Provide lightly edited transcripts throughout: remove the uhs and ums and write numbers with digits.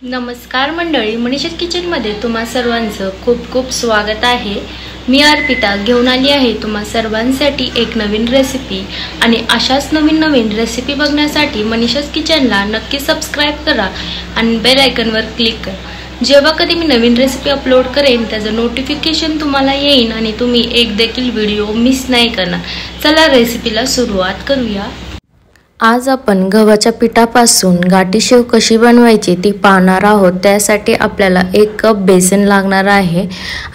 नमस्कार मंडळी, मनीषा's किचनमध्ये तुम्हा सर्वांचं खूप खूप स्वागत आहे। मी अर्पिता घेऊन आली आहे तुम्हा सर्वांसाठी एक नवीन रेसिपी आणि अशाच नवीन रेसिपी बघण्यासाठी मनीषा's किचनला नक्की सबस्क्राइब करा आणि बेल आयकॉनवर क्लिक करा। जेव्हा कधी मी नवीन रेसिपी अपलोड करेन त्याचं नोटिफिकेशन तुम्हाला येईल आणि तुम्ही एक देखील व्हिडिओ मिस नाही करणार। चला रेसिपीला सुरुवात करूया। आज आपण गव्हाच्या पिठापासून गाठी शेव कशी बनवायची ती पाहणार आहोत। त्यासाठी आपल्याला 1 कप बेसन लागणार आहे।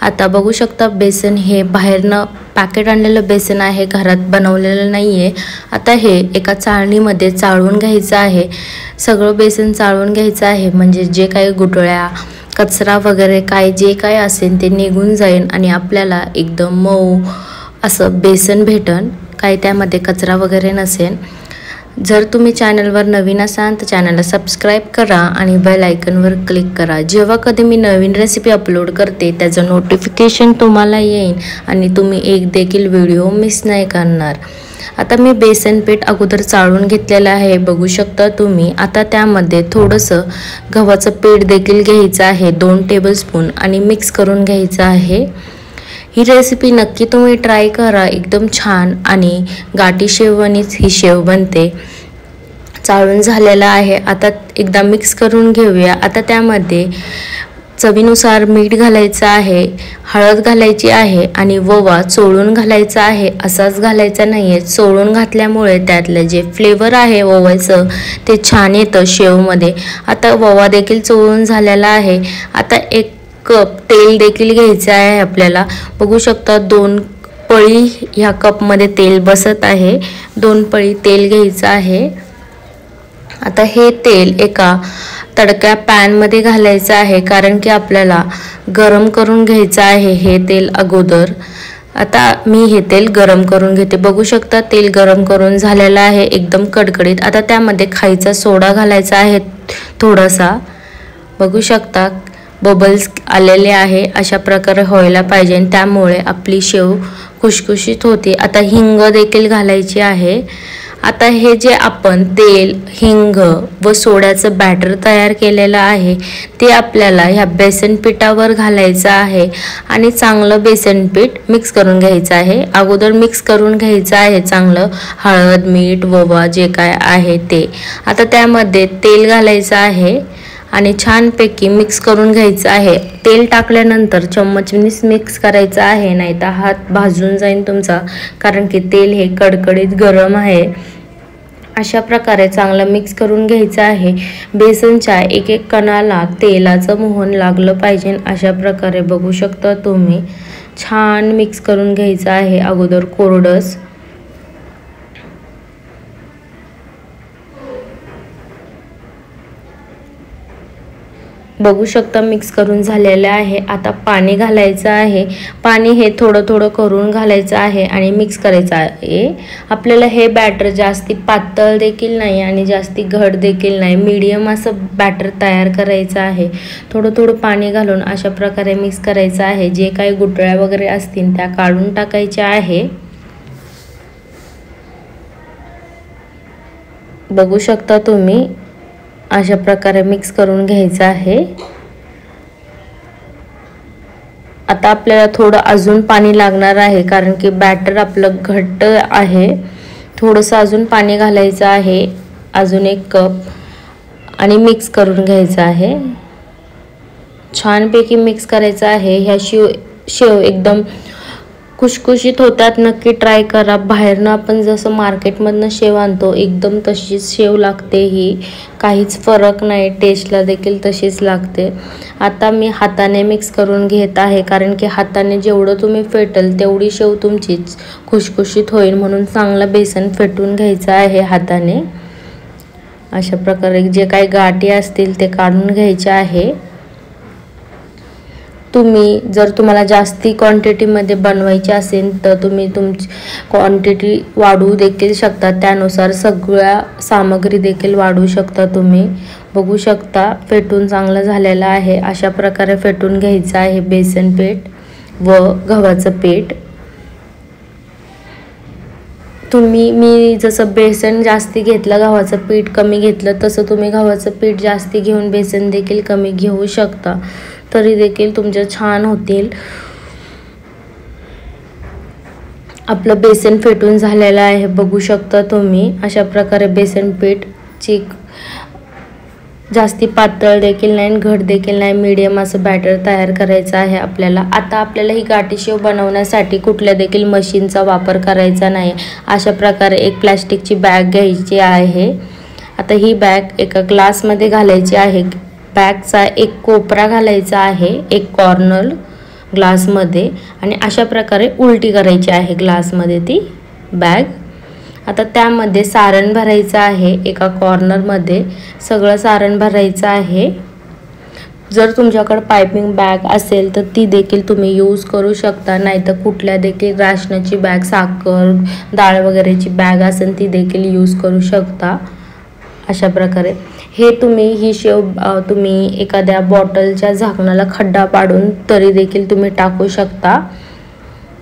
आता बघू शकता बेसन हे बाहेरनं पॅकेट आणलेलं बेसन आहे, घरात बनवलेलं नाहीये। आता हे एका चाळणीमध्ये चाळून घ्यायचं आहे। सगळं बेसन चाळून घ्यायचं आहे, म्हणजे जे काही गुठळ्या कचरा वगैरे काय जे काय असेल ते निघून जाईल आणि आपल्याला एकदम मऊ असं बेसन भेटन, काही त्यामध्ये कचरा वगैरे नसेल। जर तुम्ही चॅनलवर नवीन असाल तर चॅनलला सबस्क्राइब करा आणि बेल आयकॉनवर क्लिक करा। जेव्हा कधी मी नवीन रेसिपी अपलोड करते त्याचं नोटिफिकेशन तुम्हाला येईल आणि तुम्ही एक देखील व्हिडिओ मिस नाही करणार। आता मी बेसन पीठ अगोदर चाळून घेतलेलं आहे, बघू शकता तुम्ही। आता त्यामध्ये थोडंसं गव्हाचं पीठ देखील घ्यायचं आहे, 2 टेबलस्पून, आणि मिक्स करून घ्यायचं आहे। ही रेसिपी नक्की तुम्ही ट्राय करा, एकदम छान आणि गाठी शेवणीच ही शेव बनते। चाळून झालेला आहे, आता एकदा मिक्स करून घेऊया। आता त्यामध्ये चवीनुसार मीठ घालायचं आहे, हळद घालायची आहे आणि ओवा चोळून घालायचा आहे। असाच घालायचा नाहीये, चोळून घातल्यामुळे त्यातलं जे फ्लेवर आहे ओव्याचं ते छान येतं शेवमध्ये। आता ओवा देखील चोळून झालेला आहे। आता 1 कप तेल देखील घ्यायचं आहे आपल्याला, बघू शकता 2 पळी ह्या कपमध्ये तेल बसत आहे। 2 पळी तेल घ्यायचं आहे। आता हे तेल एका तडक्या पॅन मध्ये घालायचं आहे, कारण की आपल्याला गरम करून घ्यायचं आहे हे तेल अगोदर। आता मी हे तेल गरम करून घेते, बघू शकता तेल गरम करून झालेलं आहे एकदम कडकडीत। आता त्यामध्ये खायचा सोडा घालायचा आहे थोडासा, बघू शकता बबल्स आलेले आहे, अशा प्रकारे व्हायला पाहिजे, त्यामुळे आपली शेव खुशखुशीत होते। आता हिंग देखील घालायची आहे। आता हे जे आपण तेल, हिंग व सोड्याचं बॅटर तयार केलेलं आहे ते आपल्याला ह्या बेसन पिठावर घालायचं आहे आणि चांगलं बेसन पीठ मिक्स करून घ्यायचं आहे। अगोदर मिक्स करून घ्यायचं आहे चांगलं, हळद, मीठ, ओवा जे काय आहे ते। आता त्यामध्ये तेल घालायचं आहे आणि छानपैकी मिक्स करून घ्यायचं आहे। तेल टाकल्यानंतर चम्मचनीच मिक्स करायचं आहे, नाहीतर हात भाजून जाईल तुमचा, कारण की तेल हे कडकडीत गरम आहे। अशा प्रकारे चांगलं मिक्स करून घ्यायचं आहे। बेसनच्या एक कणाला तेलाचं मोहन लागलं पाहिजे, अशा प्रकारे बघू शकता तुम्ही। छान मिक्स करून घ्यायचं आहे अगोदर कोरडस, बघू शकता मिक्स करून झालेले आहे। आता पाणी घालायचं आहे, पाणी हे थोडं करून घालायचं आहे आणि मिक्स करायचं आहे। आपल्याला हे बॅटर जास्ती पातळ देखील नाही आणि जास्ती घट देखील नाही, मीडियम असं बॅटर तयार करायचं आहे। थोडं पाणी घालून अशा प्रकारे मिक्स करायचं आहे। जे काही गुठळ्या वगैरे असतील त्या काढून टाकायच्या आहे, बघू शकता तुम्ही। अशा प्रकारे मिक्स करून घ्यायचं आहे। आता आपल्याला थोडं अजून पाणी लागणार आहे, कारण की बॅटर आपलं घट्ट आहे। थोडंसं अजून पाणी घालायचं आहे, अजून 1 कप, आणि मिक्स करून घ्यायचं आहे। छानपैकी मिक्स करायचं आहे। ह्या शेव एकदम खुशखुशीत होतात, नक्की ट्राय करा। बाहेरनं आपण जसं मार्केटमधनं शेव आणतो एकदम तशीच शेव लागते ही, काहीच फरक नाही, टेस्टला देखील तशीच लागते। आता मी हाताने मिक्स करून घेत आहे, कारण की हाताने जेवढं तुम्ही फेटल तेवढी शेव तुमची खुशखुशीत होईल, म्हणून चांगलं बेसन फेटून घ्यायचं आहे हाताने। अशा प्रकारे जे काही गाठी असतील ते काढून घ्यायचे आहे। जर तुम्हाला जास्ती क्वांटिटीमध्ये बनवायची असेल तर तुम्ही तुमची क्वांटिटी वाढवू देखील शकता, त्यानुसार सगळ्या सामग्री देखील वाढवू शकता तुम्ही। बघू शकता फेटून चांगलं झालेलं आहे, अशा प्रकारे फेटून घ्यायचं आहे बेसन पीठ व गव्हाचं पीठ। मी जसं बेसन जास्ती घेतलं, गव्हाचं पीठ कमी घेतलं, तसं तुम्ही गव्हाचं पीठ जास्ती घेऊन बेसन देखील कमी घेऊ शकता, तरी देखील तुमचे छान होतील. आपलं बेसन फेटून झालेलं आहे, बघू शकता तुम्ही. अशा प्रकारे बेसन पीठ जास्ती पातळ देखील नाही, घट देखील नाही, मीडियम असं बॅटर तयार करायचं आहे आपल्याला. आता आपल्याला ही गाठी शेव बनवण्यासाठी कुठल्या देखील मशीनचा वापर करायचा नाही. अशा प्रकारे एक प्लॅस्टिकची बॅग घ्यायची आहे. आता ही बॅग एका ग्लासमध्ये घालायची आहे. बॅगचा एक कोपरा घालायचा आहे, एक कॉर्नर ग्लासमध्ये, आणि अशा प्रकारे उलटी करायची आहे ग्लासमध्ये ती बॅग. आता त्यामध्ये सारण भरायचं आहे. एका कॉर्नरमध्ये सगळं सारण भरायचं आहे. जर तुमच्याकडे पायपिंग बॅग असेल तर ती देखील तुम्ही यूज करू शकता, नाहीतर कुठल्या देखील राशनाची बॅग, साखर, डाळ वगैरेची बॅग असेल ती देखील यूज करू शकता. अशा प्रकारे ही शेव तुम्ही एखाद्या बॉटलच्या झाकणाला खड्डा पाडून तरी देखील तुम्ही टाकू शकता.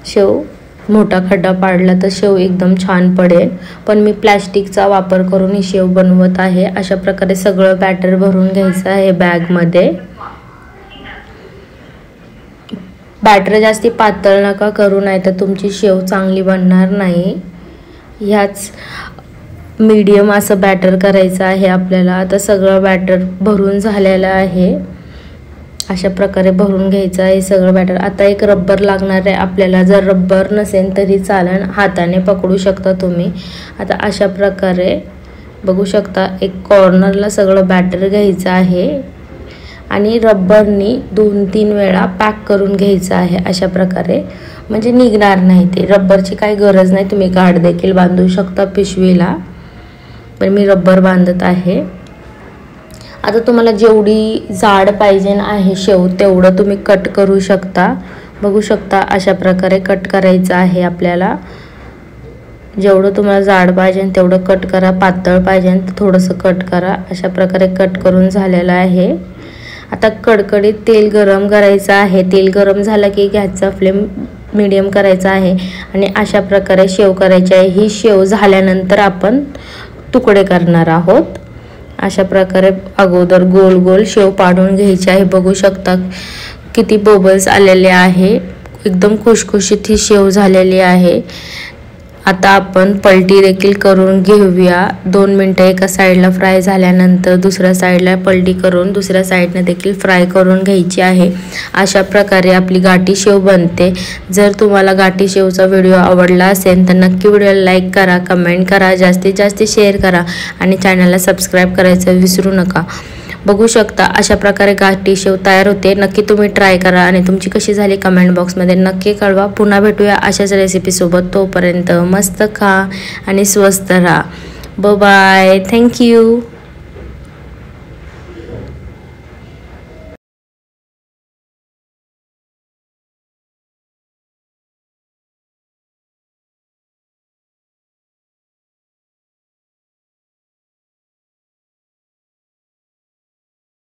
शेव मोठा खड्डा पाडला तर शेव एकदम छान पडेल, पण मी प्लॅस्टिकचा वापर करून ही शेव बनवत आहे. अशा प्रकारे सगळं बॅटर भरून घ्यायचं आहे बॅगमध्ये. बॅटर जास्ती पातळ नका करू, नाही तर तुमची शेव चांगली बनणार नाही. ह्याच मीडियम असं बॅटर करायचं आहे आपल्याला. आता सगळं बॅटर भरून झालेलं आहे. अशा प्रकारे भरून घ्यायचं आहे सगळं बॅटर. आता एक रब्बर लागणार आहे आपल्याला. जर रब्बर नसेल तरी चालेल, हाताने पकडू शकता तुम्ही. आता अशा प्रकारे बघू शकता, एक कॉर्नरला सगळं बॅटर घ्यायचं आहे आणि रब्बरनी 2-3 वेळा पॅक करून घ्यायचं आहे. अशा प्रकारे म्हणजे निघणार नाही ते. रब्बरची काही गरज नाही, तुम्ही गाठ देखील बांधू शकता पिशवीला, पण मी रब्बर बांधत आहे. आता तुम्हाला जेवढी जाड पाहिजे आहे शेव तेवढं तुम्ही कट करू शकता. बघू शकता अशा प्रकारे कट करायचं आहे आपल्याला. जेवढं तुम्हाला जाड पाहिजे तेवढं कट करा, पातळ पाहिजे तर थोडंसं कट करा. अशा प्रकारे कट करून झालेलं आहे. आता कडकडीत तेल गरम करायचं आहे. तेल गरम झालं की गॅसचा फ्लेम मीडियम करायचा आहे आणि अशा प्रकारे शेव करायची आहे. ही शेव झाल्यानंतर आपण तुकडे करणार आहोत. अशा प्रकारे अगोदर गोल गोल शेव पाडून घ्यायची आहे. बघू शकता किती बबल्स आलेले आहे. एकदम खुशखुशीत ही शेव झालेली आहे. आता आपण पलटी देखील करून घेऊया. 2 मिनिटं एका साईडला फ्राय झाल्यानंतर दुसऱ्या साईडला पलटी करून दुसऱ्या साईडने देखील फ्राय करून घ्यायची आहे. अशा प्रकारे आपली गाठी शेव बनते. जर तुम्हाला गाठी शेवचा व्हिडिओ आवडला असेल तर नक्की व्हिडिओला लाईक करा, कमेंट करा, जास्तीत जास्त शेअर करा आणि चॅनलला सबस्क्राईब करायचं विसरू नका. बघू शकता अशा प्रकारे गाठी शेव तयार होते. नक्की तुम्ही ट्राय करा आणि तुमची कशी झाली कमेंट बॉक्समध्ये नक्की कळवा. पुन्हा भेटूया अशाच रेसिपीसोबत. तोपर्यंत मस्त खा आणि स्वस्त राहा. Bye bye. थँक्यू.